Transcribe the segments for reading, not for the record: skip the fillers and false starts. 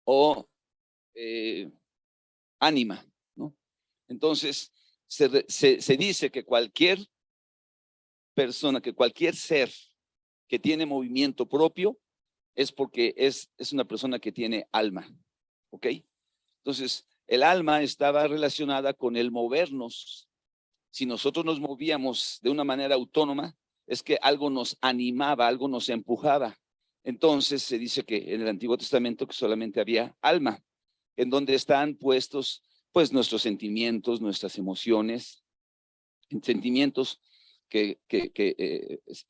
o ánima, ¿no? Entonces, se dice que cualquier persona, que cualquier ser que tiene movimiento propio es porque es una persona que tiene alma, ¿ok? Entonces, el alma estaba relacionada con el movernos. Si nosotros nos movíamos de una manera autónoma, es que algo nos animaba, algo nos empujaba. Entonces se dice que en el Antiguo Testamento que solamente había alma, en donde están puestos pues nuestros sentimientos, nuestras emociones, sentimientos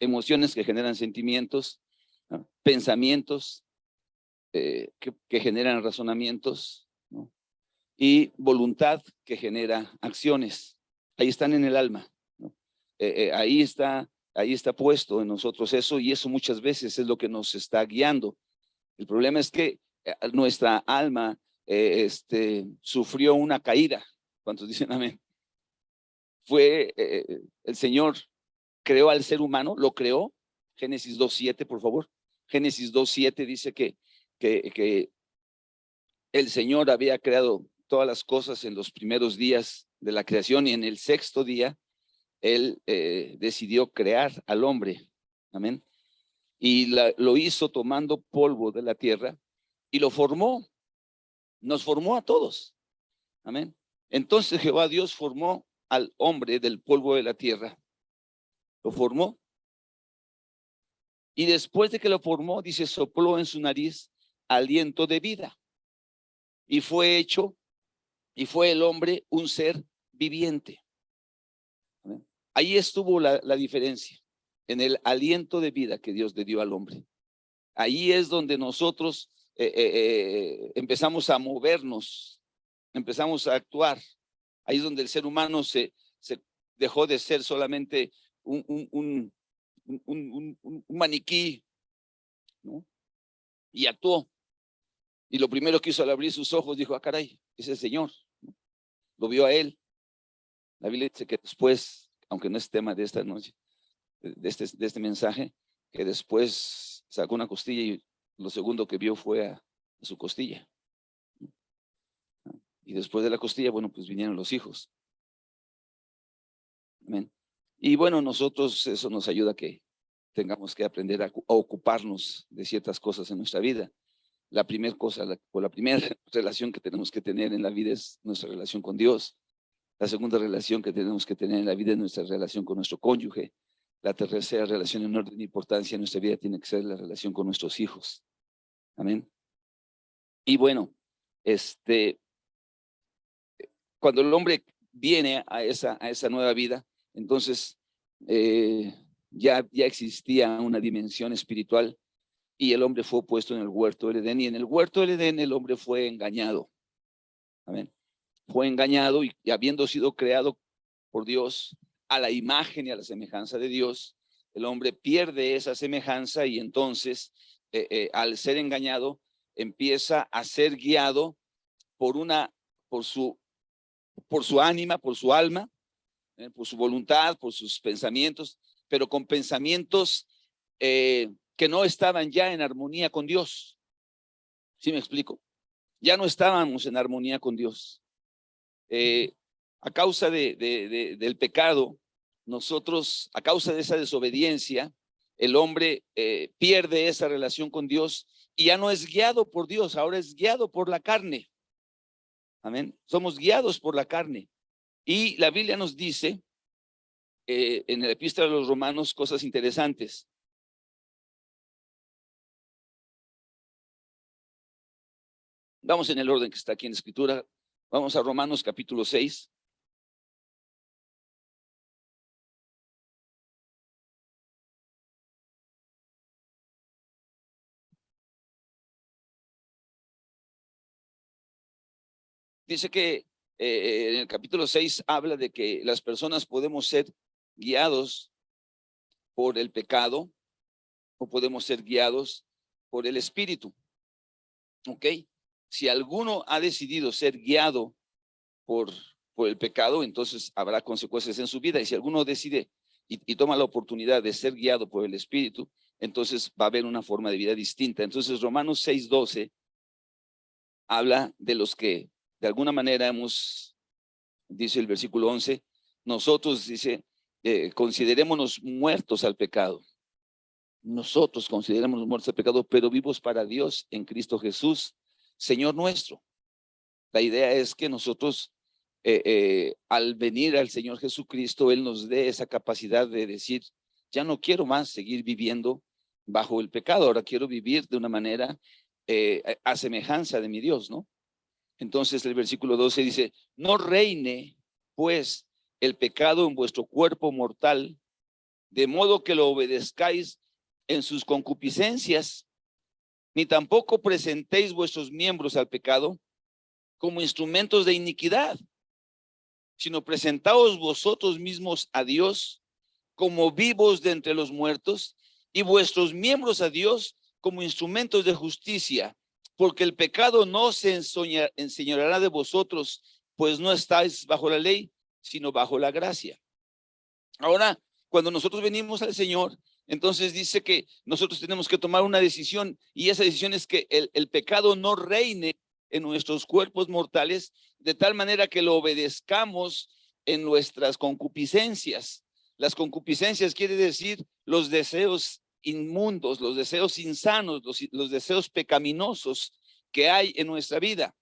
emociones que generan sentimientos, ¿no? Pensamientos que generan razonamientos, ¿no? Y voluntad que genera acciones. Ahí están en el alma, ¿no? Ahí está puesto en nosotros eso, y eso muchas veces es lo que nos está guiando. El problema es que nuestra alma sufrió una caída. ¿Cuántos dicen amén? Fue el Señor creó al ser humano, lo creó. Génesis 2:7, por favor. Génesis 2:7 dice que el Señor había creado todas las cosas en los primeros días de la creación, y en el sexto día Él decidió crear al hombre. Amén. Y lo hizo tomando polvo de la tierra y lo formó. Nos formó a todos. Amén. Entonces Jehová Dios formó al hombre del polvo de la tierra. Lo formó. Y después de que lo formó, dice, sopló en su nariz aliento de vida. Y fue el hombre un ser viviente. Ahí estuvo la diferencia, en el aliento de vida que Dios le dio al hombre. Ahí es donde nosotros empezamos a movernos, empezamos a actuar. Ahí es donde el ser humano se dejó de ser solamente un maniquí, ¿no? Y actuó. Y lo primero que hizo al abrir sus ojos, dijo, caray, es el Señor. Lo vio a él. La Biblia dice que después, aunque no es tema de esta noche, de este mensaje, que después sacó una costilla y lo segundo que vio fue a su costilla. Y después de la costilla, bueno, pues vinieron los hijos. Amén. Y bueno, nosotros eso nos ayuda a que tengamos que aprender a ocuparnos de ciertas cosas en nuestra vida. La primera cosa, la primera relación que tenemos que tener en la vida es nuestra relación con Dios. La segunda relación que tenemos que tener en la vida es nuestra relación con nuestro cónyuge. La tercera relación en orden de importancia en nuestra vida tiene que ser la relación con nuestros hijos. Amén. Y bueno, cuando el hombre viene a esa nueva vida, entonces ya existía una dimensión espiritual, y el hombre fue puesto en el huerto del Edén, y en el huerto del Edén el hombre fue engañado. Amén. Fue engañado, y habiendo sido creado por Dios a la imagen y a la semejanza de Dios, el hombre pierde esa semejanza, y entonces al ser engañado empieza a ser guiado por su ánima, por su alma, por su voluntad, por sus pensamientos, pero con pensamientos que no estaban ya en armonía con Dios. ¿Sí me explico? Ya no estábamos en armonía con Dios. A causa del pecado, nosotros, a causa de esa desobediencia, el hombre pierde esa relación con Dios y ya no es guiado por Dios, ahora es guiado por la carne. Amén. Somos guiados por la carne. Y la Biblia nos dice en la epístola de los Romanos cosas interesantes. Vamos en el orden que está aquí en la escritura. Vamos a Romanos capítulo 6. Dice que en el capítulo 6 habla de que las personas podemos ser guiados por el pecado o podemos ser guiados por el Espíritu. ¿Ok? Si alguno ha decidido ser guiado por el pecado, entonces habrá consecuencias en su vida. Y si alguno decide y toma la oportunidad de ser guiado por el Espíritu, entonces va a haber una forma de vida distinta. Entonces Romanos 6:12 habla de los que de alguna manera dice el versículo 11, nosotros, dice, considerémonos muertos al pecado. Nosotros considerémonos muertos al pecado, pero vivos para Dios en Cristo Jesús, Señor nuestro. La idea es que nosotros, al venir al Señor Jesucristo, Él nos dé esa capacidad de decir, ya no quiero más seguir viviendo bajo el pecado, ahora quiero vivir de una manera a semejanza de mi Dios, ¿no? Entonces el versículo 12 dice, no reine pues el pecado en vuestro cuerpo mortal, de modo que lo obedezcáis en sus concupiscencias, ni tampoco presentéis vuestros miembros al pecado como instrumentos de iniquidad, sino presentaos vosotros mismos a Dios como vivos de entre los muertos y vuestros miembros a Dios como instrumentos de justicia, porque el pecado no se enseñoreará de vosotros, pues no estáis bajo la ley, sino bajo la gracia. Ahora, cuando nosotros venimos al Señor, entonces dice que nosotros tenemos que tomar una decisión, y esa decisión es que el pecado no reine en nuestros cuerpos mortales, de tal manera que lo obedezcamos en nuestras concupiscencias. Las concupiscencias quiere decir los deseos inmundos, los deseos insanos, los deseos pecaminosos que hay en nuestra vida.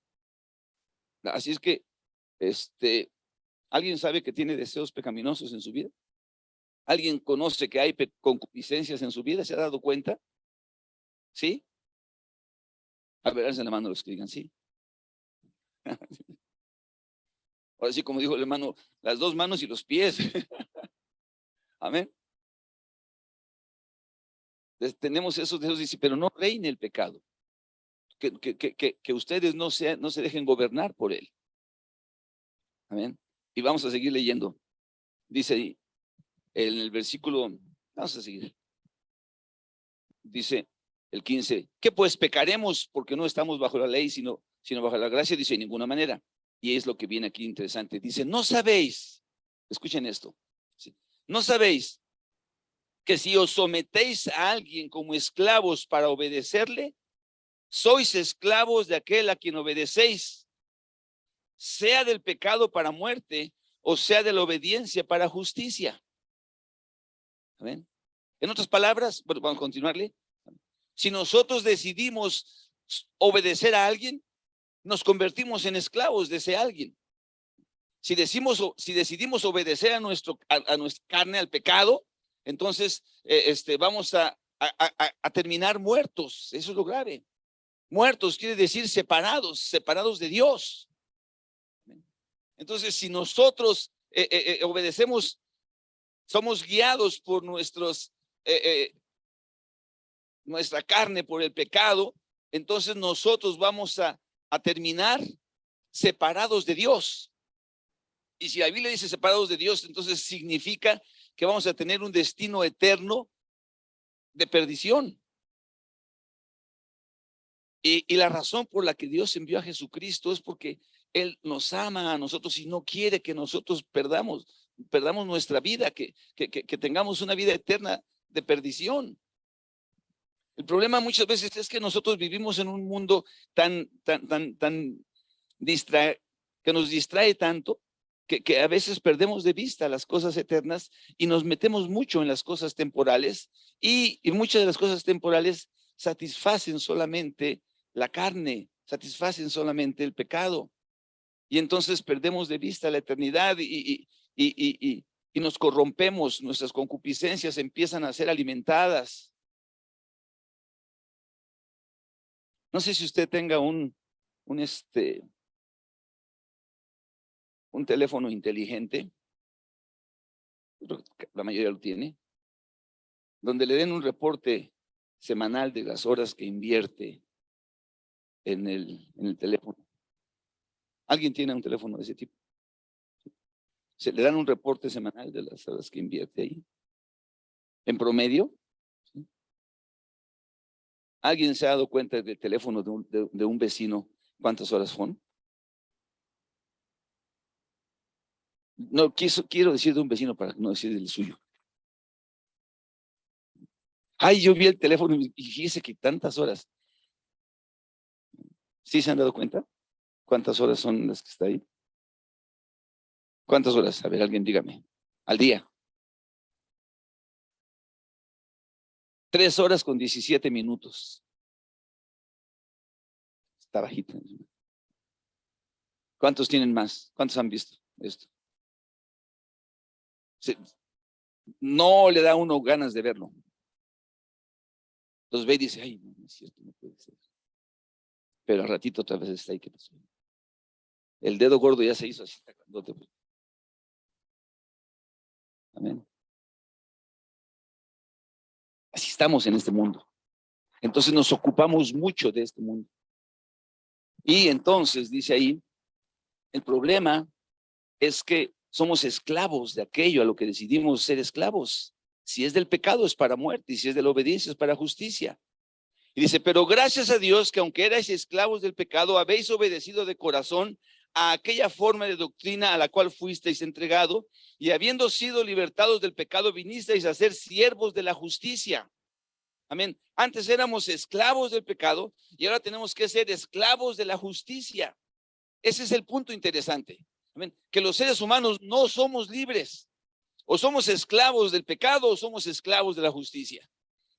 Así es que, ¿alguien sabe que tiene deseos pecaminosos en su vida? ¿Alguien conoce que hay concupiscencias en su vida? ¿Se ha dado cuenta? ¿Sí? A ver, alcen la mano los que digan sí. Ahora sí, como dijo el hermano, las dos manos y los pies. Amén. Entonces, tenemos esos deseos, pero no reine el pecado. Que ustedes no se dejen gobernar por él. Amén. Y vamos a seguir leyendo. Dice ahí, en el versículo, vamos a seguir. Dice el 15, ¿qué pues pecaremos porque no estamos bajo la ley, sino bajo la gracia? Dice, de ninguna manera. Y es lo que viene aquí interesante. Dice, no sabéis, escuchen esto, ¿sí? No sabéis que si os sometéis a alguien como esclavos para obedecerle, sois esclavos de aquel a quien obedecéis, sea del pecado para muerte o sea de la obediencia para justicia. ¿Amén? En otras palabras, bueno, vamos a continuarle. Si nosotros decidimos obedecer a alguien, nos convertimos en esclavos de ese alguien. Si decidimos obedecer a nuestra carne, al pecado, entonces vamos a terminar muertos. Eso es lo grave. Muertos quiere decir separados de Dios. Entonces, si nosotros obedecemos, somos guiados por nuestra carne, por el pecado, entonces nosotros vamos a terminar separados de Dios. Y si la Biblia dice separados de Dios, entonces significa que vamos a tener un destino eterno de perdición. Y la razón por la que Dios envió a Jesucristo es porque Él nos ama a nosotros y no quiere que nosotros perdamos nuestra vida, que tengamos una vida eterna de perdición. El problema muchas veces es que nosotros vivimos en un mundo tan que nos distrae tanto, que a veces perdemos de vista las cosas eternas y nos metemos mucho en las cosas temporales, y muchas de las cosas temporales satisfacen solamente la carne, satisfacen solamente el pecado, y entonces perdemos de vista la eternidad y nos corrompemos, nuestras concupiscencias empiezan a ser alimentadas. No sé si usted tenga un teléfono inteligente, la mayoría lo tiene, donde le den un reporte semanal de las horas que invierte en el teléfono. ¿Alguien tiene un teléfono de ese tipo? Se le dan un reporte semanal de las horas que invierte ahí, en promedio. ¿Sí? ¿Alguien se ha dado cuenta del teléfono de un vecino cuántas horas son? No, quiero decir de un vecino para no decir del suyo. Ay, yo vi el teléfono y fíjese que tantas horas. ¿Sí se han dado cuenta? ¿Cuántas horas son las que está ahí? ¿Cuántas horas? A ver, alguien dígame. Al día. 3 horas con 17 minutos. Está bajito. ¿Cuántos tienen más? ¿Cuántos han visto esto? No le da a uno ganas de verlo. Entonces ve y dice, ay, no es cierto, no puede ser. Pero al ratito otra vez está ahí. ¿Qué pasó? El dedo gordo ya se hizo así. Amén. Así estamos en este mundo. Entonces nos ocupamos mucho de este mundo. Y entonces dice ahí, el problema es que somos esclavos de aquello a lo que decidimos ser esclavos. Si es del pecado es para muerte y si es de la obediencia es para justicia. Y dice, pero gracias a Dios que aunque erais esclavos del pecado, habéis obedecido de corazón a aquella forma de doctrina a la cual fuisteis entregado, y habiendo sido libertados del pecado, vinisteis a ser siervos de la justicia. Amén. Antes éramos esclavos del pecado y ahora tenemos que ser esclavos de la justicia. Ese es el punto interesante. Amén. Que los seres humanos no somos libres. O somos esclavos del pecado o somos esclavos de la justicia.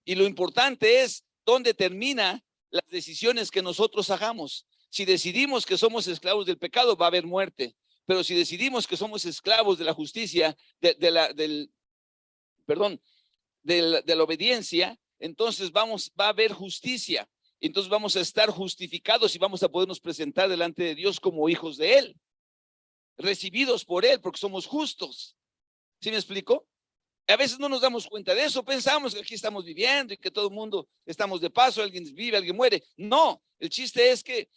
Y lo importante es dónde termina las decisiones que nosotros hagamos. Si decidimos que somos esclavos del pecado, va a haber muerte. Pero si decidimos que somos esclavos de la justicia, de la obediencia, entonces va a haber justicia. Entonces vamos a estar justificados y vamos a podernos presentar delante de Dios como hijos de Él, recibidos por Él, porque somos justos. ¿Sí me explico? A veces no nos damos cuenta de eso, pensamos que aquí estamos viviendo y que todo el mundo estamos de paso, alguien vive, alguien muere. No, el chiste es que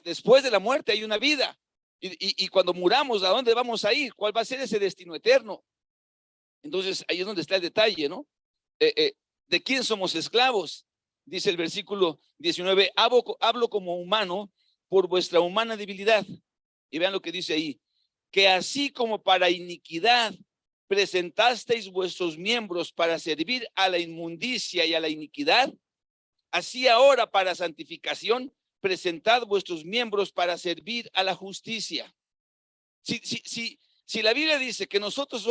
después de la muerte hay una vida. Y cuando muramos, ¿a dónde vamos a ir? ¿Cuál va a ser ese destino eterno? Entonces ahí es donde está el detalle, ¿no? ¿De quién somos esclavos? Dice el versículo 19, hablo como humano por vuestra humana debilidad. Y vean lo que dice ahí, que así como para iniquidad presentasteis vuestros miembros para servir a la inmundicia y a la iniquidad, así ahora para santificación presentad vuestros miembros para servir a la justicia. Si la Biblia dice que nosotros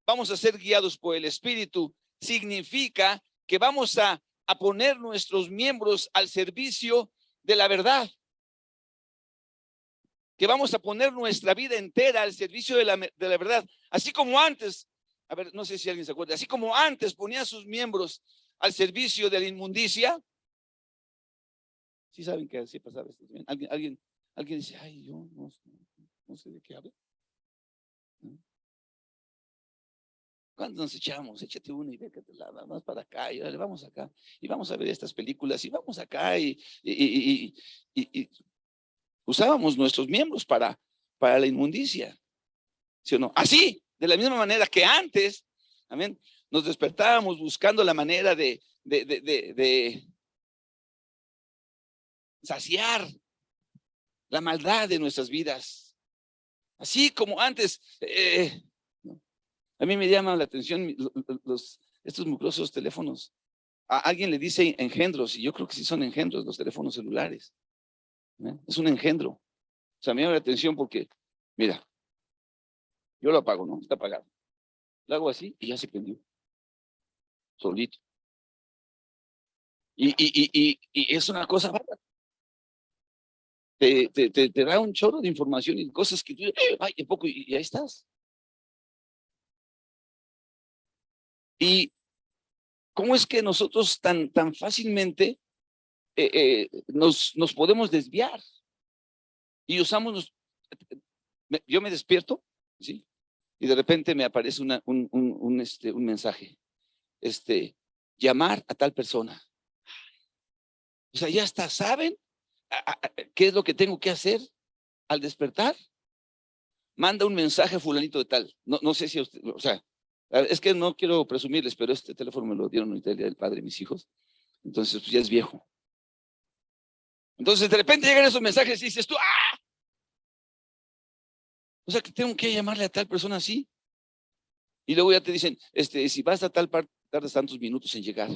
vamos a ser guiados por el Espíritu, significa que vamos a poner nuestros miembros al servicio de la verdad, que vamos a poner nuestra vida entera al servicio de la verdad, así como antes, a ver, no sé si alguien se acuerda, así como antes ponía sus miembros al servicio de la inmundicia. ¿Sí saben que así pasaba esto? Alguien dice, ay, yo no sé de qué habla. ¿Cuándo nos echamos? Échate uno y vécate más para acá y dale, vamos acá y vamos a ver estas películas y vamos acá y usábamos nuestros miembros para la inmundicia, ¿sí o no? Así, de la misma manera que antes, amén, nos despertábamos buscando la manera de saciar la maldad de nuestras vidas. Así como antes, a mí me llama la atención estos mugrosos teléfonos. A alguien le dice engendros, y yo creo que sí son engendros los teléfonos celulares. Es un engendro. O sea, me llama la atención porque, mira, yo lo apago, ¿no? Está apagado. Lo hago así y ya se prendió. Solito. Y es una cosa bárbara. Te da un chorro de información y cosas que tú, ay, en poco, y ahí estás. Y cómo es que nosotros tan fácilmente nos podemos desviar y usamos, yo me despierto, ¿sí? Y de repente me aparece un mensaje, llamar a tal persona. O sea, ya está, ¿saben qué es lo que tengo que hacer al despertar? Manda un mensaje a fulanito de tal. No sé si usted, o sea, es que no quiero presumirles, pero este teléfono me lo dieron ahorita el día del padre de mis hijos. Entonces, pues ya es viejo. Entonces, de repente llegan esos mensajes y dices tú, ¡ah! O sea, que tengo que llamarle a tal persona así. Y luego ya te dicen, si vas a tal parte, tardas tantos minutos en llegar.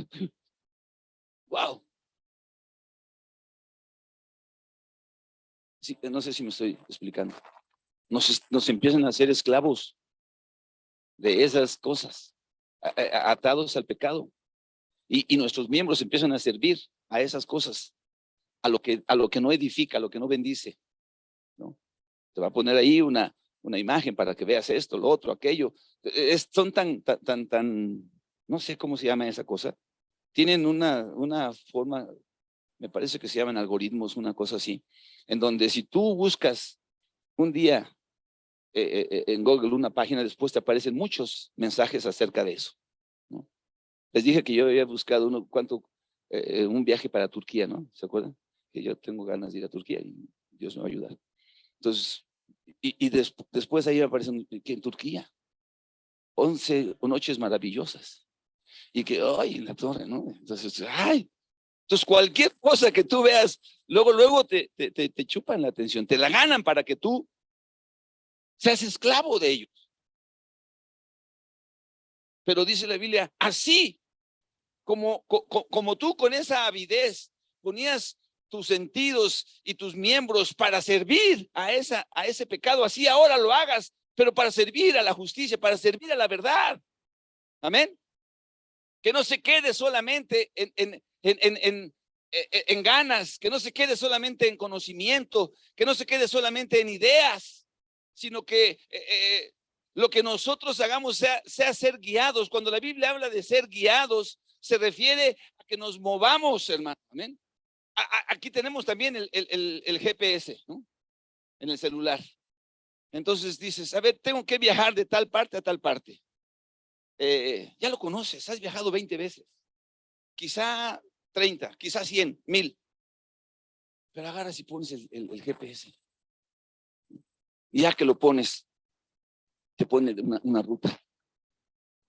¡Wow! Sí, no sé si me estoy explicando. Nos empiezan a hacer esclavos de esas cosas, atados al pecado. Y nuestros miembros empiezan a servir a esas cosas, a lo que no edifica, a lo que no bendice, ¿no? Te va a poner ahí una imagen para que veas esto, lo otro, aquello. Son tan, no sé cómo se llama esa cosa. Tienen una forma, me parece que se llaman algoritmos, una cosa así, en donde si tú buscas un día en Google una página, después te aparecen muchos mensajes acerca de eso, ¿no? Les dije que yo había buscado un viaje para Turquía, ¿no? ¿Se acuerdan? Que yo tengo ganas de ir a Turquía y Dios me va a ayudar. Entonces, después ahí me aparecen que en Turquía, 11 noches maravillosas. Y que, ay, en la torre, ¿no? Entonces, ay. Entonces, cualquier cosa que tú veas, luego te chupan la atención, te la ganan para que tú seas esclavo de ellos. Pero dice la Biblia, así como tú con esa avidez ponías tus sentidos y tus miembros para servir a ese pecado, así ahora lo hagas, pero para servir a la justicia, para servir a la verdad. Amén. Que no se quede solamente en ganas, que no se quede solamente en conocimiento, que no se quede solamente en ideas, sino que lo que nosotros hagamos sea ser guiados. Cuando la Biblia habla de ser guiados, se refiere a que nos movamos, hermano. Amén. Aquí tenemos también el GPS, ¿no? En el celular. Entonces dices, a ver, tengo que viajar de tal parte a tal parte. Ya lo conoces, has viajado 20 veces, quizá 30, quizá 100, 1000, pero agarras y pones el GPS. Y ya que lo pones, te pone una ruta.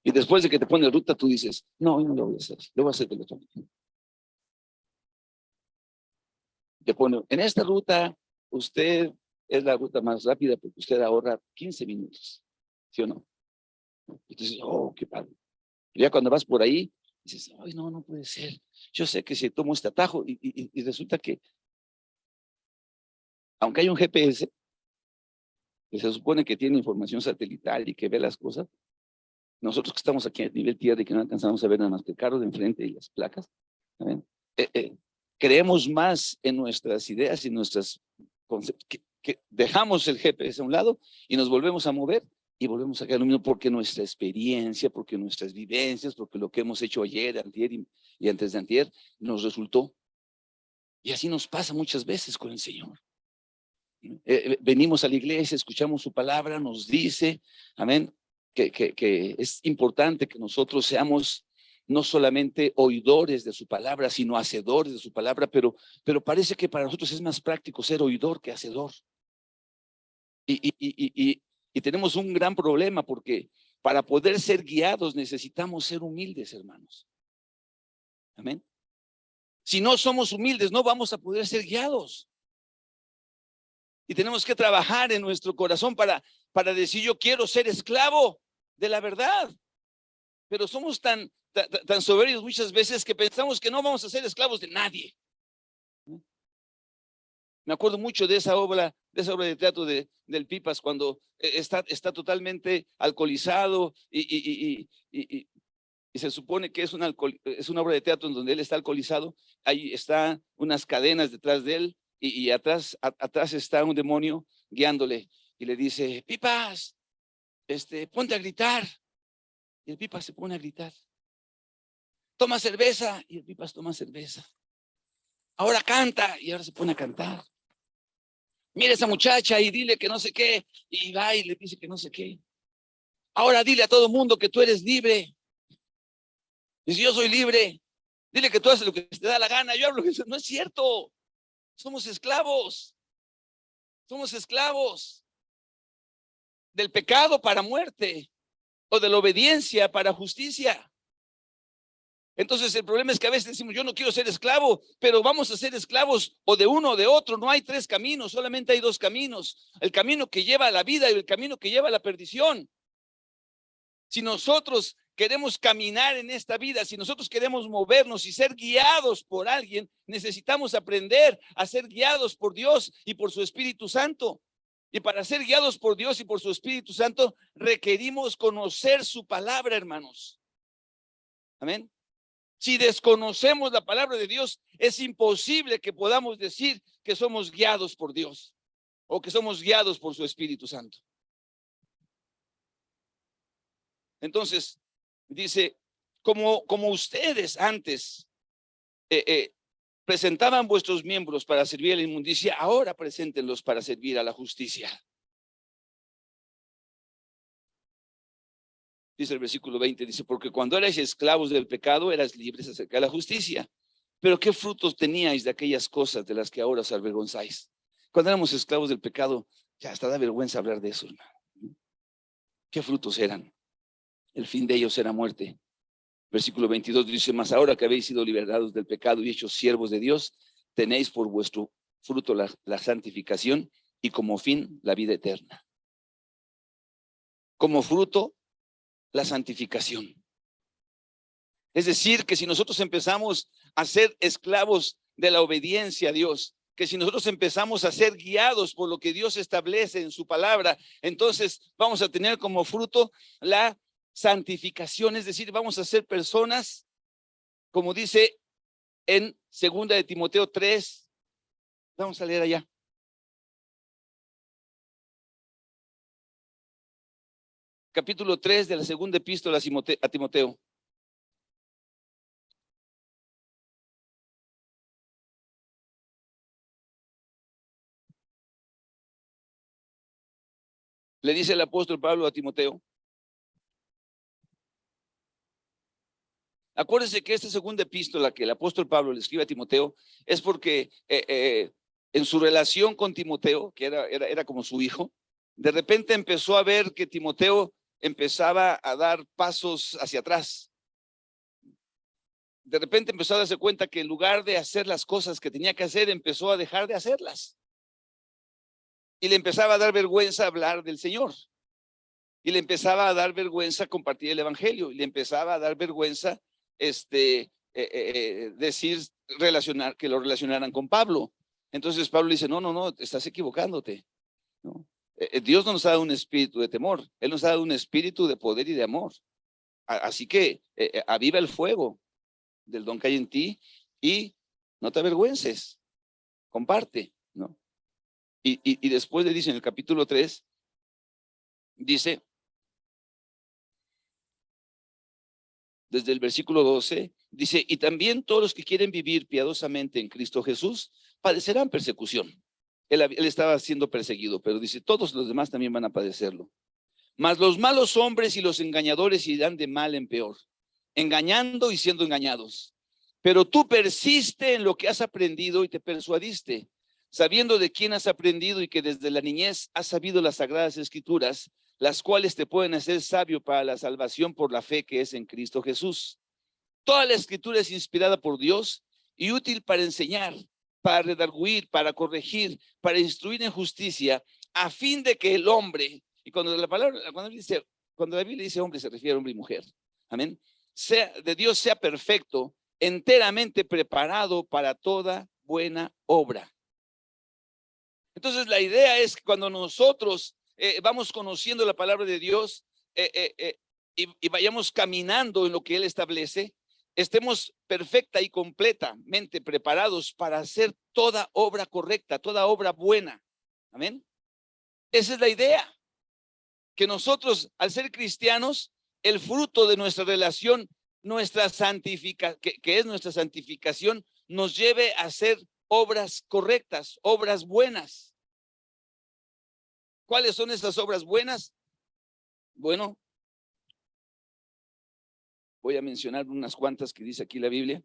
Y después de que te pone ruta, tú dices, no, yo no lo voy a hacer, lo voy a hacer del otro lado. Te pone, en esta ruta, usted es la ruta más rápida porque usted ahorra 15 minutos, ¿sí o no? Y tú dices, oh, qué padre. Y ya cuando vas por ahí, dices, ay, no puede ser. Yo sé que si tomo este atajo y resulta que, aunque hay un GPS, que se supone que tiene información satelital y que ve las cosas, nosotros que estamos aquí a nivel tierra y que no alcanzamos a ver nada más que el carro de enfrente y las placas, creemos más en nuestras ideas y nuestras conceptos, que dejamos el GPS a un lado y nos volvemos a mover y volvemos a quedar lo mismo porque nuestra experiencia, porque nuestras vivencias, porque lo que hemos hecho ayer, antier y antes de antier nos resultó. Y así nos pasa muchas veces con el Señor. Venimos a la iglesia, escuchamos su palabra, nos dice, amén, que es importante que nosotros seamos no solamente oidores de su palabra, sino hacedores de su palabra, pero parece que para nosotros es más práctico ser oidor que hacedor. Y tenemos un gran problema porque para poder ser guiados necesitamos ser humildes, hermanos. Amén. Si no somos humildes, no vamos a poder ser guiados. Y tenemos que trabajar en nuestro corazón para decir, yo quiero ser esclavo de la verdad. Pero somos tan soberbios muchas veces que pensamos que no vamos a ser esclavos de nadie. Me acuerdo mucho de esa obra de teatro del Pipas, cuando está totalmente alcoholizado y se supone que es una obra de teatro en donde él está alcoholizado. Ahí están unas cadenas detrás de él y atrás está un demonio guiándole y le dice, Pipas, ponte a gritar. Y el Pipas se pone a gritar. Toma cerveza, y el Pipas toma cerveza. Ahora canta, y ahora se pone a cantar. Mira esa muchacha y dile que no sé qué, y va y le dice que no sé qué. Ahora dile a todo el mundo que tú eres libre. Y si yo soy libre, dile que tú haces lo que te da la gana. Yo hablo, no es cierto. Somos esclavos. Somos esclavos del pecado para muerte o de la obediencia para justicia. Entonces el problema es que a veces decimos, yo no quiero ser esclavo, pero vamos a ser esclavos o de uno o de otro. No hay 3 caminos, solamente hay 2 caminos. El camino que lleva a la vida y el camino que lleva a la perdición. Si nosotros queremos caminar en esta vida, si nosotros queremos movernos y ser guiados por alguien, necesitamos aprender a ser guiados por Dios y por su Espíritu Santo. Y para ser guiados por Dios y por su Espíritu Santo, requerimos conocer su palabra, hermanos. Amén. Si desconocemos la palabra de Dios, es imposible que podamos decir que somos guiados por Dios o que somos guiados por su Espíritu Santo. Entonces, dice, como ustedes antes presentaban vuestros miembros para servir a la inmundicia, ahora preséntenlos para servir a la justicia. Dice el versículo 20, dice, porque cuando erais esclavos del pecado, eras libres acerca de la justicia. Pero ¿qué frutos teníais de aquellas cosas de las que ahora os avergonzáis? Cuando éramos esclavos del pecado, ya hasta da vergüenza hablar de eso, hermano. ¿Qué frutos eran? El fin de ellos era muerte. Versículo 22 dice, mas ahora que habéis sido liberados del pecado y hechos siervos de Dios, tenéis por vuestro fruto la santificación y como fin la vida eterna. Como fruto, la santificación. Es decir, que si nosotros empezamos a ser esclavos de la obediencia a Dios, que si nosotros empezamos a ser guiados por lo que Dios establece en su palabra, entonces vamos a tener como fruto la santificación, es decir, vamos a ser personas, como dice en 2 de Timoteo 3, vamos a leer allá. Capítulo 3 de la segunda epístola a Timoteo. Le dice el apóstol Pablo a Timoteo. Acuérdense que esta segunda epístola que el apóstol Pablo le escribe a Timoteo es porque en su relación con Timoteo, que era como su hijo, de repente empezó a ver que Timoteo empezaba a dar pasos hacia atrás. De repente empezó a darse cuenta que en lugar de hacer las cosas que tenía que hacer, empezó a dejar de hacerlas. Y le empezaba a dar vergüenza hablar del Señor. Y le empezaba a dar vergüenza compartir el evangelio. Y le empezaba a dar vergüenza decir, que lo relacionaran con Pablo. Entonces Pablo dice, no, estás equivocándote, ¿no? Dios no nos ha dado un espíritu de temor, Él nos ha dado un espíritu de poder y de amor. Así que aviva el fuego del don que hay en ti y no te avergüences, comparte, ¿no? Y después le dice en el capítulo 3, dice, desde el versículo 12, dice, y también todos los que quieren vivir piadosamente en Cristo Jesús padecerán persecución. Él estaba siendo perseguido, pero dice, todos los demás también van a padecerlo. Mas los malos hombres y los engañadores irán de mal en peor, engañando y siendo engañados. Pero tú persiste en lo que has aprendido y te persuadiste, sabiendo de quién has aprendido y que desde la niñez has sabido las sagradas escrituras, las cuales te pueden hacer sabio para la salvación por la fe que es en Cristo Jesús. Toda la escritura es inspirada por Dios y útil para enseñar, para redarguir, para corregir, para instruir en justicia, a fin de que el hombre, y cuando la Biblia dice hombre, se refiere a hombre y mujer, amén, de Dios sea perfecto, enteramente preparado para toda buena obra. Entonces la idea es que cuando nosotros vamos conociendo la palabra de Dios y vayamos caminando en lo que Él establece, estemos perfecta y completamente preparados para hacer toda obra correcta, toda obra buena. Amén. Esa es la idea, que nosotros al ser cristianos, el fruto de nuestra relación, que es nuestra santificación, nos lleve a hacer obras correctas, obras buenas. ¿Cuáles son esas obras buenas? Bueno, voy a mencionar unas cuantas que dice aquí la Biblia.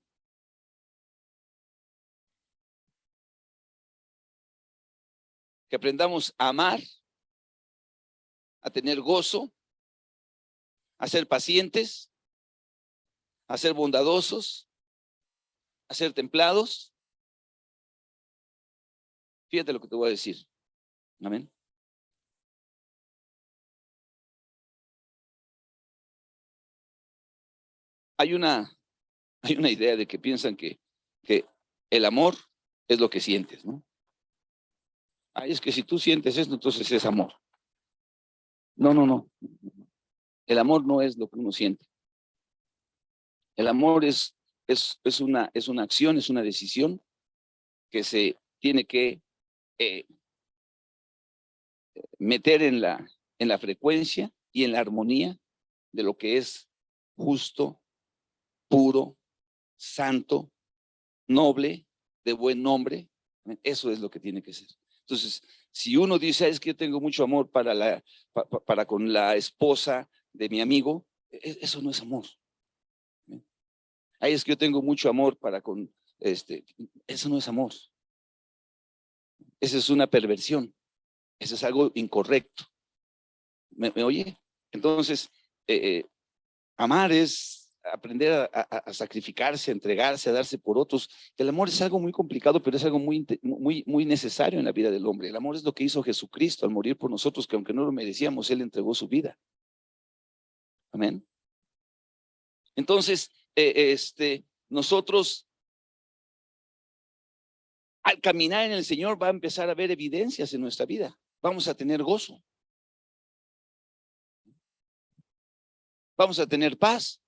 Que aprendamos a amar, a tener gozo, a ser pacientes, a ser bondadosos, a ser templados. Fíjate lo que te voy a decir. Amén. Hay una idea de que piensan que el amor es lo que sientes, ¿no? Ay, es que si tú sientes esto, entonces es amor. No, no, no. El amor no es lo que uno siente. El amor es una acción, es una decisión que se tiene que eh, meter en la frecuencia y en la armonía de lo que es justo, puro, santo, noble, de buen nombre. Eso es lo que tiene que ser. Entonces, si uno dice, es que yo tengo mucho amor para con la esposa de mi amigo, eso no es amor. Ay, es que yo tengo mucho amor para con eso no es amor. Esa es una perversión. Eso es algo incorrecto. ¿Me oye? Entonces, amar es aprender a sacrificarse, a entregarse, a darse por otros. El amor es algo muy complicado, pero es algo muy necesario en la vida del hombre. El amor es lo que hizo Jesucristo al morir por nosotros, que aunque no lo merecíamos, Él entregó su vida. Amén. Entonces, nosotros, al caminar en el Señor, va a empezar a haber evidencias en nuestra vida. Vamos a tener gozo. Vamos a tener paz.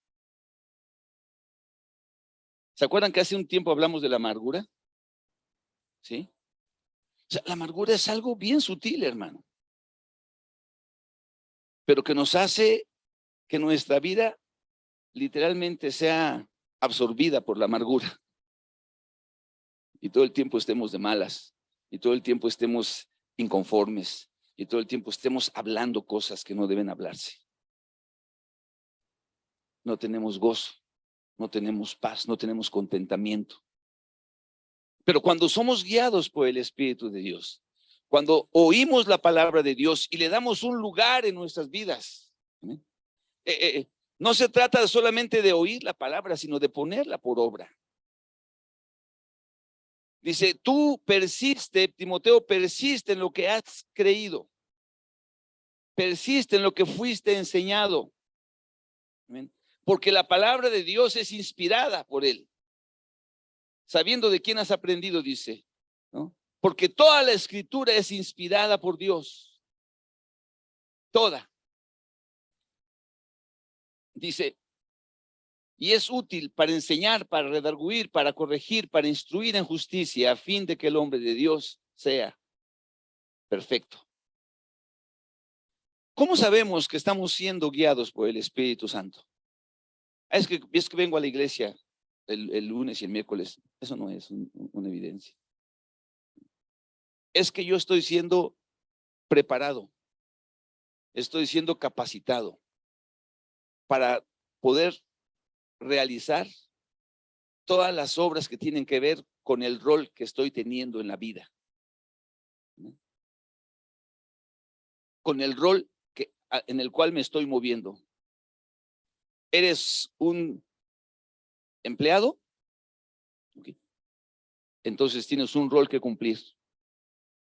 ¿Se acuerdan que hace un tiempo hablamos de la amargura? ¿Sí? O sea, la amargura es algo bien sutil, hermano, pero que nos hace que nuestra vida literalmente sea absorbida por la amargura y todo el tiempo estemos de malas y todo el tiempo estemos inconformes y todo el tiempo estemos hablando cosas que no deben hablarse. No tenemos gozo, no tenemos paz, no tenemos contentamiento. Pero cuando somos guiados por el Espíritu de Dios, cuando oímos la palabra de Dios y le damos un lugar en nuestras vidas, no se trata solamente de oír la palabra, sino de ponerla por obra. Dice, tú persiste, Timoteo, persiste en lo que has creído. Persiste en lo que fuiste enseñado. ¿Amén? Porque la palabra de Dios es inspirada por Él. Sabiendo de quién has aprendido, dice, ¿no? Porque toda la escritura es inspirada por Dios. Toda. Dice, y es útil para enseñar, para redarguir, para corregir, para instruir en justicia, a fin de que el hombre de Dios sea perfecto. ¿Cómo sabemos que estamos siendo guiados por el Espíritu Santo? Es que vengo a la iglesia el lunes y el miércoles. Eso no es una evidencia. Es que yo estoy siendo preparado, estoy siendo capacitado para poder realizar todas las obras que tienen que ver con el rol que estoy teniendo en la vida. Con el rol en el cual me estoy moviendo. ¿Eres un empleado? Okay. Entonces tienes un rol que cumplir.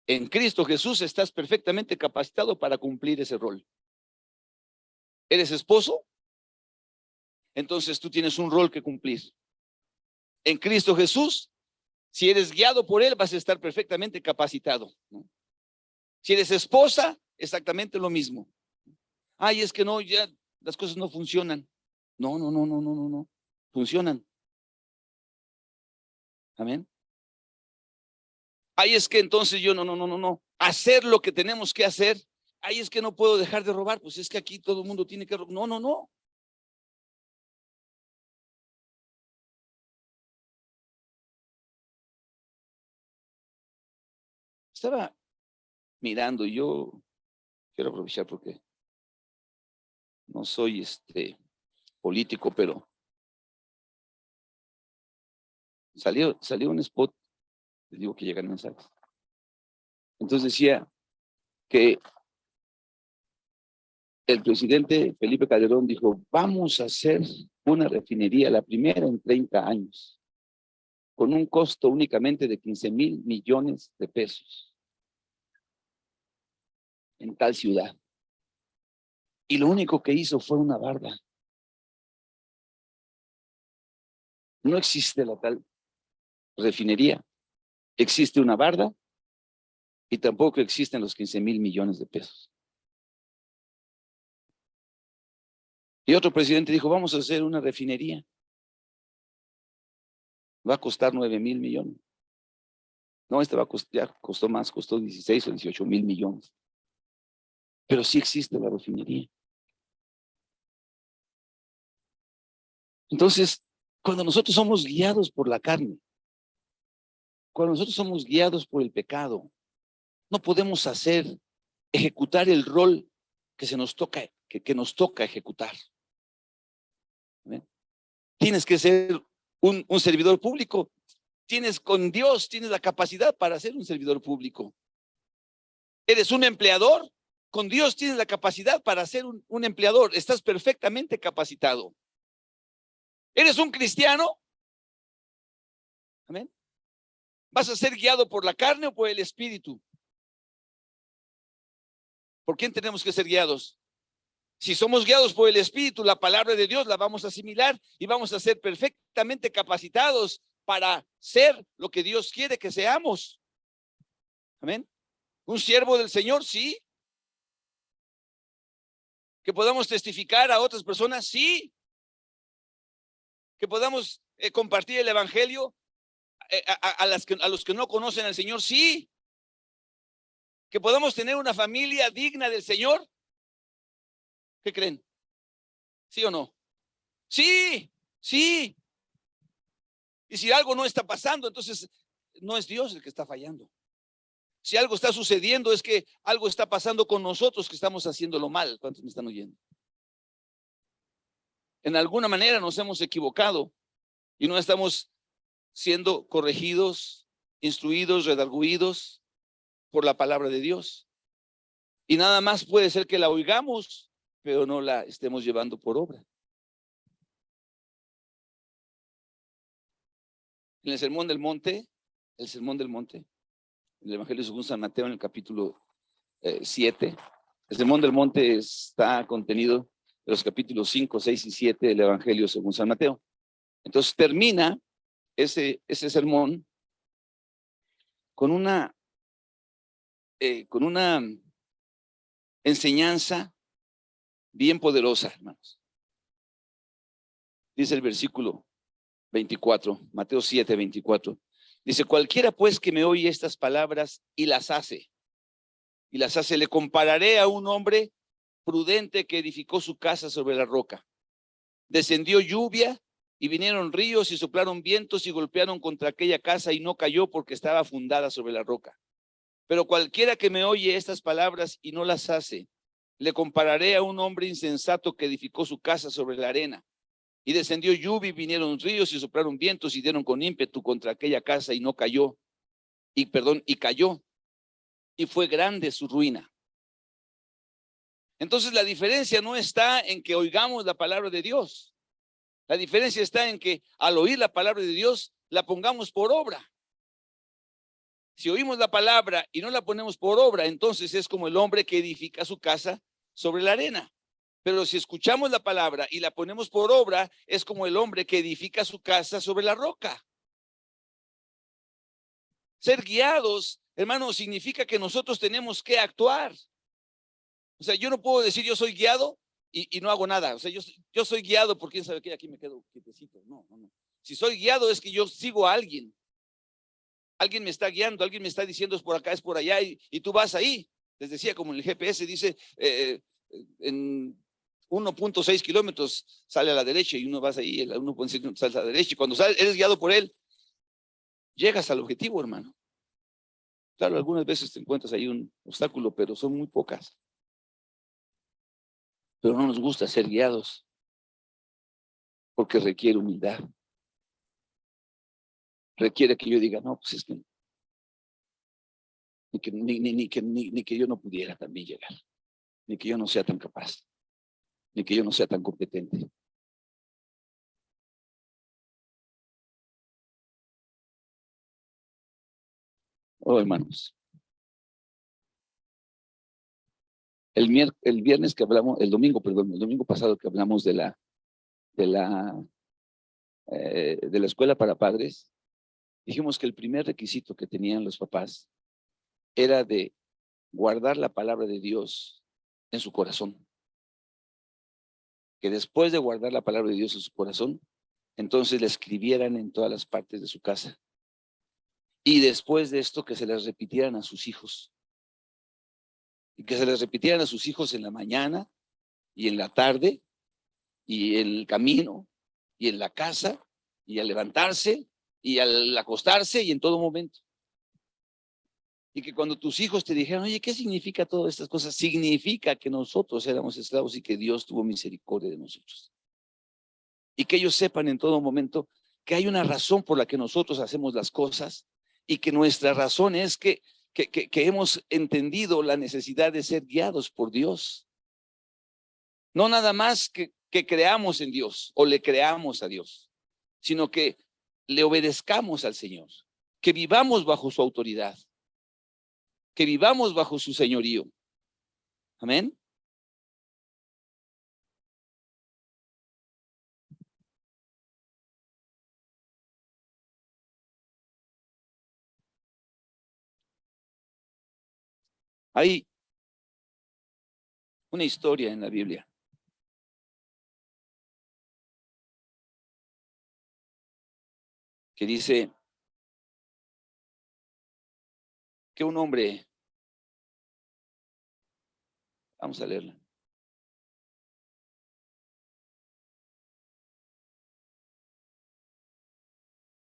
En Cristo Jesús estás perfectamente capacitado para cumplir ese rol. ¿Eres esposo? Entonces tú tienes un rol que cumplir. En Cristo Jesús, si eres guiado por Él, vas a estar perfectamente capacitado, ¿no? Si eres esposa, exactamente lo mismo. Ay, es que no, ya las cosas no funcionan. No, no, no, no, no, no, no. Funcionan. Amén. Ay, es que entonces yo no. Hacer lo que tenemos que hacer. Ay, es que no puedo dejar de robar. Pues es que aquí todo el mundo tiene que robar. No. Estaba mirando y yo quiero aprovechar porque no soy político, pero salió un spot, les digo que llegan mensajes. Entonces decía que el presidente Felipe Calderón dijo, vamos a hacer una refinería, la primera en 30 años, con un costo únicamente de 15,000 millones de pesos en tal ciudad. Y lo único que hizo fue una barda. no existe la tal refinería. Existe una barda y tampoco existen los 15,000 millones de pesos. Y otro presidente dijo, vamos a hacer una refinería. Va a costar 9,000 millones. No, va a costar, ya costó más, costó 16 o 18,000 millones. Pero sí existe la refinería. Entonces, cuando nosotros somos guiados por la carne, cuando nosotros somos guiados por el pecado, no podemos ejecutar el rol que nos toca ejecutar. ¿Ven? Tienes que ser un servidor público. Con Dios tienes la capacidad para ser un servidor público. Eres un empleador, con Dios tienes la capacidad para ser un empleador. Estás perfectamente capacitado. Eres un cristiano. Amén. ¿Vas a ser guiado por la carne o por el espíritu? ¿Por quién tenemos que ser guiados? Si somos guiados por el espíritu, la palabra de Dios la vamos a asimilar y vamos a ser perfectamente capacitados para ser lo que Dios quiere que seamos. Amén. Un siervo del Señor, sí. Que podamos testificar a otras personas, sí. Que podamos compartir el evangelio a los que no conocen al Señor, sí. Que podamos tener una familia digna del Señor. ¿Qué creen? ¿Sí o no? Sí, sí. Y si algo no está pasando, entonces no es Dios el que está fallando. Si algo está sucediendo, es que algo está pasando con nosotros que estamos haciéndolo mal. ¿Cuántos me están oyendo? En alguna manera nos hemos equivocado y no estamos siendo corregidos, instruidos, redarguidos por la palabra de Dios. Y nada más puede ser que la oigamos, pero no la estemos llevando por obra. En el Sermón del Monte, el Evangelio según San Mateo en el capítulo 7, el Sermón del Monte está contenido en los capítulos 5, 6 y 7 del Evangelio según San Mateo. Entonces termina ese sermón con una enseñanza bien poderosa, hermanos. Dice el versículo 24, Mateo 7, 24. Dice, cualquiera pues que me oye estas palabras y las hace, le compararé a un hombre prudente que edificó su casa sobre la roca. Descendió lluvia y vinieron ríos y soplaron vientos y golpearon contra aquella casa y no cayó porque estaba fundada sobre la roca. Pero cualquiera que me oye estas palabras y no las hace, le compararé a un hombre insensato que edificó su casa sobre la arena. Y descendió lluvia y vinieron ríos y soplaron vientos y dieron con ímpetu contra aquella casa y no cayó. Y cayó. Y fue grande su ruina. Entonces la diferencia no está en que oigamos la palabra de Dios. La diferencia está en que al oír la palabra de Dios, la pongamos por obra. Si oímos la palabra y no la ponemos por obra, entonces es como el hombre que edifica su casa sobre la arena. Pero si escuchamos la palabra y la ponemos por obra, es como el hombre que edifica su casa sobre la roca. Ser guiados, hermano, significa que nosotros tenemos que actuar. O sea, yo no puedo decir yo soy guiado y no hago nada. O sea, yo soy guiado por quién sabe qué, aquí me quedo quietecito. No. Si soy guiado es que yo sigo a alguien. Alguien me está guiando, alguien me está diciendo es por acá, es por allá y tú vas ahí. Les decía, como en el GPS dice, en 1.6 kilómetros sale a la derecha y uno vas ahí, el 1.6 kilómetros sale a la derecha y cuando eres guiado por él, llegas al objetivo, hermano. Claro, algunas veces te encuentras ahí un obstáculo, pero son muy pocas. Pero no nos gusta ser guiados porque requiere humildad. Requiere que yo diga, no, pues es que ni que yo no pudiera también llegar, ni que yo no sea tan capaz, ni que yo no sea tan competente. Oh, hermanos. El viernes que hablamos, el domingo pasado que hablamos de la de la escuela para padres, dijimos que el primer requisito que tenían los papás era de guardar la palabra de Dios en su corazón. Que después de guardar la palabra de Dios en su corazón, entonces la escribieran en todas las partes de su casa. Y después de esto, que se las repitieran a sus hijos. Y que se las repitieran a sus hijos en la mañana y en la tarde y en el camino y en la casa y al levantarse y al acostarse y en todo momento. Y que cuando tus hijos te dijeran, oye, ¿qué significa todas estas cosas? Significa que nosotros éramos esclavos y que Dios tuvo misericordia de nosotros. Y que ellos sepan en todo momento que hay una razón por la que nosotros hacemos las cosas y que nuestra razón es que hemos entendido la necesidad de ser guiados por Dios. No nada más que creamos en Dios o le creamos a Dios, sino que le obedezcamos al Señor, que vivamos bajo su autoridad, que vivamos bajo su señorío. Amén. Hay una historia en la Biblia que dice que un hombre, vamos a leerla.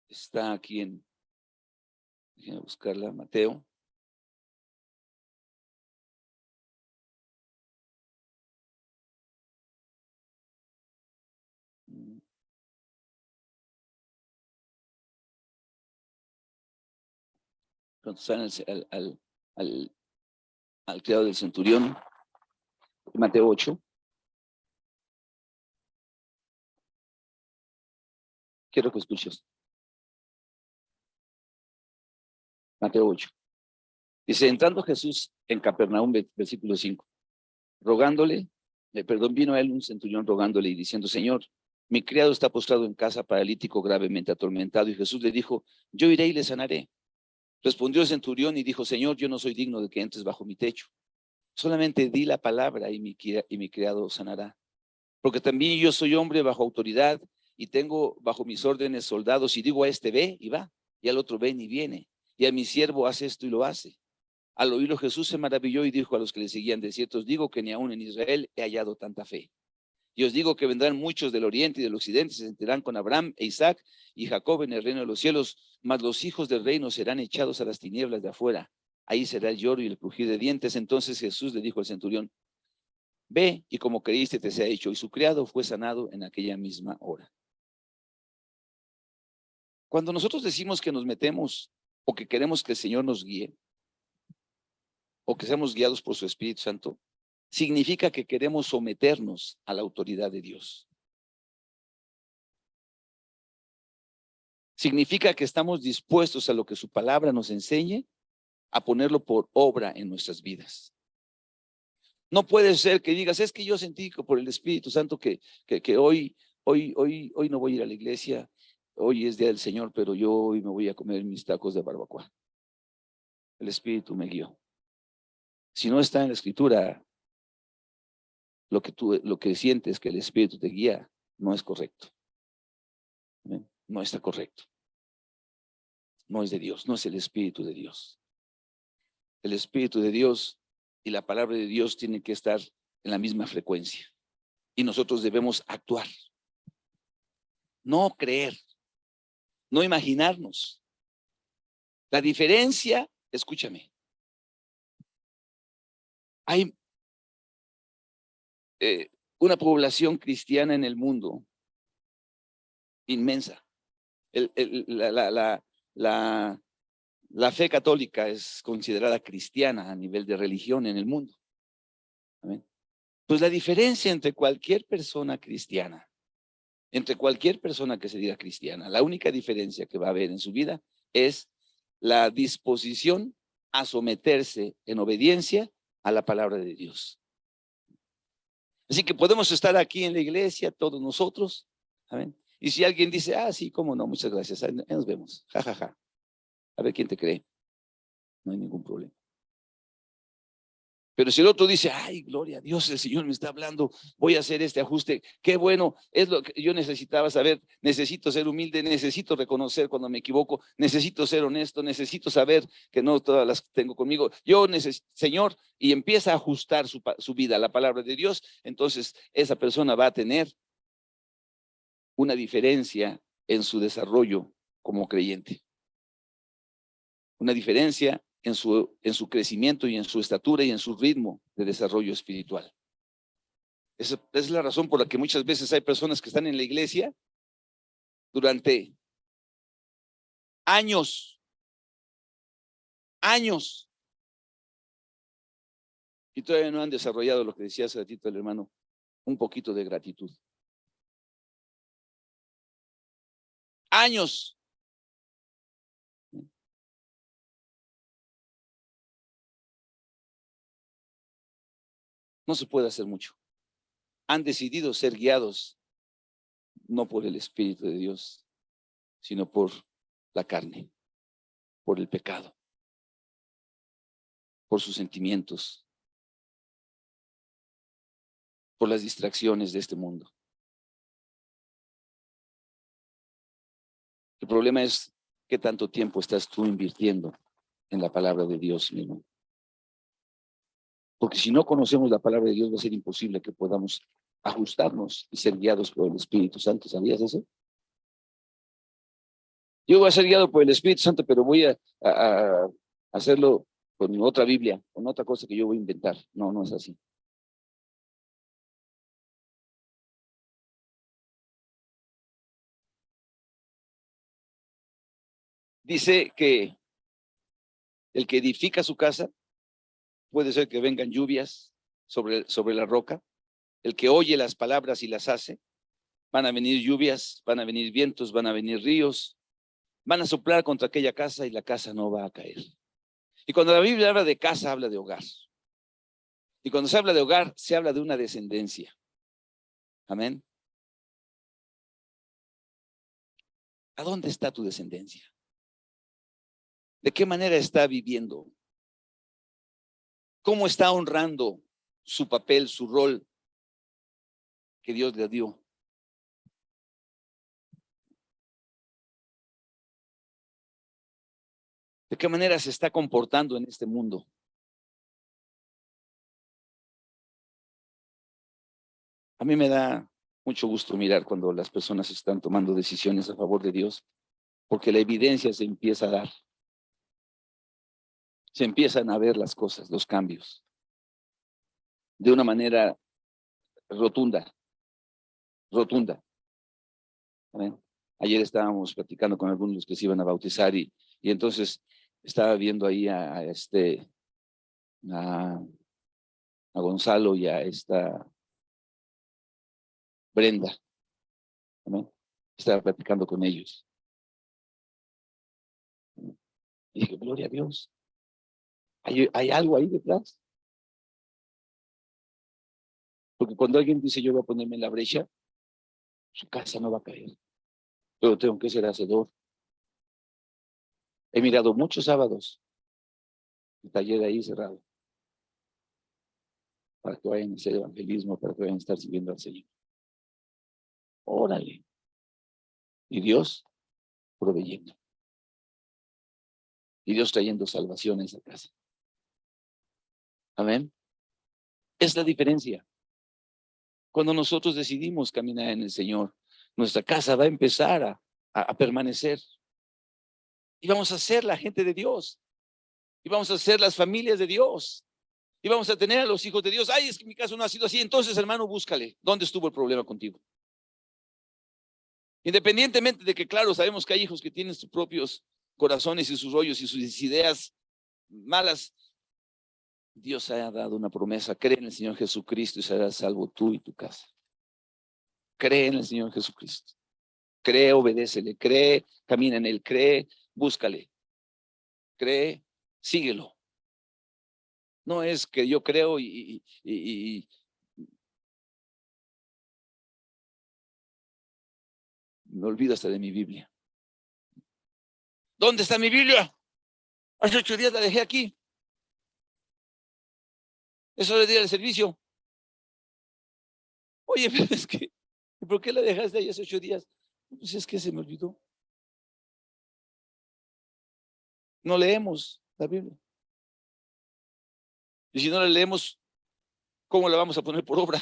Está aquí déjenme buscarla, Mateo. Cuando sale al criado del centurión, Mateo 8. Quiero que escuches. Mateo 8. Dice, entrando Jesús en Capernaum, versículo 5, rogándole, vino a él un centurión rogándole y diciendo, Señor, mi criado está postrado en casa, paralítico, gravemente atormentado. Y Jesús le dijo, yo iré y le sanaré. Respondió el centurión y dijo, Señor, yo no soy digno de que entres bajo mi techo. Solamente di la palabra y mi criado sanará. Porque también yo soy hombre bajo autoridad y tengo bajo mis órdenes soldados, y digo a este ve y va, y al otro ven y viene, y a mi siervo hace esto y lo hace. Al oírlo Jesús se maravilló y dijo a los que le seguían, de cierto os digo que ni aún en Israel he hallado tanta fe. Y os digo que vendrán muchos del oriente y del occidente, se sentarán con Abraham e Isaac y Jacob en el reino de los cielos, mas los hijos del reino serán echados a las tinieblas de afuera. Ahí será el lloro y el crujir de dientes. Entonces Jesús le dijo al centurión, ve y como creíste te sea hecho. Y su criado fue sanado en aquella misma hora. Cuando nosotros decimos que nos metemos o que queremos que el Señor nos guíe, o que seamos guiados por su Espíritu Santo, significa que queremos someternos a la autoridad de Dios. Significa que estamos dispuestos a lo que su palabra nos enseñe, a ponerlo por obra en nuestras vidas. No puede ser que digas, es que yo sentí por el Espíritu Santo que hoy no voy a ir a la iglesia, hoy es día del Señor, pero yo hoy me voy a comer mis tacos de barbacoa. El Espíritu me guió. Si no está en la Escritura, lo que sientes que el Espíritu te guía, no es correcto. No está correcto. No es de Dios, no es el Espíritu de Dios. El Espíritu de Dios y la palabra de Dios tienen que estar en la misma frecuencia. Y nosotros debemos actuar. No creer. No imaginarnos. La diferencia, escúchame. Hay una población cristiana en el mundo inmensa. La fe católica es considerada cristiana a nivel de religión en el mundo. ¿Amén? Pues la diferencia entre cualquier persona cristiana, entre cualquier persona que se diga cristiana, la única diferencia que va a haber en su vida es la disposición a someterse en obediencia a la palabra de Dios. Así que podemos estar aquí en la iglesia, todos nosotros, ¿amén? Y si alguien dice, ah, sí, cómo no, muchas gracias, ahí nos vemos, ja, ja, ja. A ver quién te cree, no hay ningún problema. Pero si el otro dice, ay, gloria a Dios, el Señor me está hablando, voy a hacer este ajuste, qué bueno, es lo que yo necesitaba saber, necesito ser humilde, necesito reconocer cuando me equivoco, necesito ser honesto, necesito saber que no todas las tengo conmigo, yo necesito, Señor, y empieza a ajustar su vida a la palabra de Dios, entonces esa persona va a tener una diferencia en su desarrollo como creyente, una diferencia en su crecimiento y en su estatura y en su ritmo de desarrollo espiritual. Esa es la razón por la que muchas veces hay personas que están en la iglesia durante años, y todavía no han desarrollado lo que decía hace ratito el hermano, un poquito de gratitud. Años. No se puede hacer mucho. Han decidido ser guiados no por el Espíritu de Dios, sino por la carne, por el pecado, por sus sentimientos, por las distracciones de este mundo. El problema es qué tanto tiempo estás tú invirtiendo en la palabra de Dios, mi hermano. Porque si no conocemos la palabra de Dios, va a ser imposible que podamos ajustarnos y ser guiados por el Espíritu Santo. ¿Sabías eso? Yo voy a ser guiado por el Espíritu Santo, pero voy a hacerlo con otra Biblia, con otra cosa que yo voy a inventar. No, no es así. Dice que el que edifica su casa, puede ser que vengan lluvias sobre la roca. El que oye las palabras y las hace, van a venir lluvias, van a venir vientos, van a venir ríos, van a soplar contra aquella casa y la casa no va a caer. Y cuando la Biblia habla de casa, habla de hogar. Y cuando se habla de hogar, se habla de una descendencia. Amén. ¿A dónde está tu descendencia? ¿De qué manera está viviendo? ¿Cómo está honrando su papel, su rol que Dios le dio? ¿De qué manera se está comportando en este mundo? A mí me da mucho gusto mirar cuando las personas están tomando decisiones a favor de Dios, porque la evidencia se empieza a dar. Se empiezan a ver las cosas, los cambios, de una manera rotunda, rotunda. ¿Amén? Ayer estábamos platicando con algunos que se iban a bautizar y entonces estaba viendo ahí a Gonzalo y a esta Brenda. ¿Amén? Estaba platicando con ellos. Y dije, gloria a Dios. ¿Hay algo ahí detrás? Porque cuando alguien dice yo voy a ponerme en la brecha, su casa no va a caer. Pero tengo que ser hacedor. He mirado muchos sábados el taller ahí cerrado para que vayan a hacer evangelismo, para que vayan a estar sirviendo al Señor. Órale. Y Dios proveyendo. Y Dios trayendo salvación a esa casa. Amén. Es la diferencia. Cuando nosotros decidimos caminar en el Señor, nuestra casa va a empezar a permanecer. Y vamos a ser la gente de Dios. Y vamos a ser las familias de Dios. Y vamos a tener a los hijos de Dios. Ay, es que mi caso no ha sido así. Entonces, hermano, búscale. ¿Dónde estuvo el problema contigo? Independientemente de que, claro, sabemos que hay hijos que tienen sus propios corazones y sus rollos y sus ideas malas. Dios ha dado una promesa. Cree en el Señor Jesucristo y serás salvo tú y tu casa. Cree en el Señor Jesucristo. Cree, obedécele. Cree, camina en él. Cree, búscale. Cree, síguelo. No es que yo creo y Me olvido hasta de mi Biblia. ¿Dónde está mi Biblia? Hace 8 días la dejé aquí. Eso le di al servicio. Oye, pero es que, ¿por qué la dejaste ahí hace 8 días? Pues es que se me olvidó. No leemos la Biblia. Y si no la leemos, ¿cómo la vamos a poner por obra?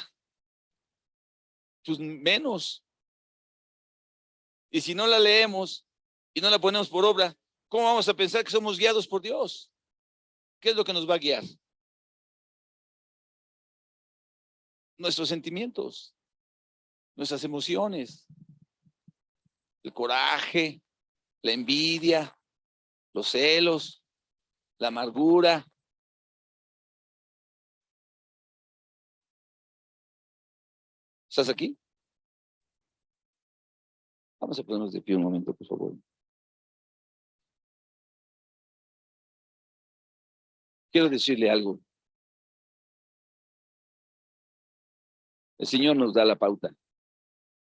Pues menos. Y si no la leemos y no la ponemos por obra, ¿cómo vamos a pensar que somos guiados por Dios? ¿Qué es lo que nos va a guiar? Nuestros sentimientos, nuestras emociones, el coraje, la envidia, los celos, la amargura. ¿Estás aquí? Vamos a ponernos de pie un momento, por favor. Quiero decirle algo. El Señor nos da la pauta.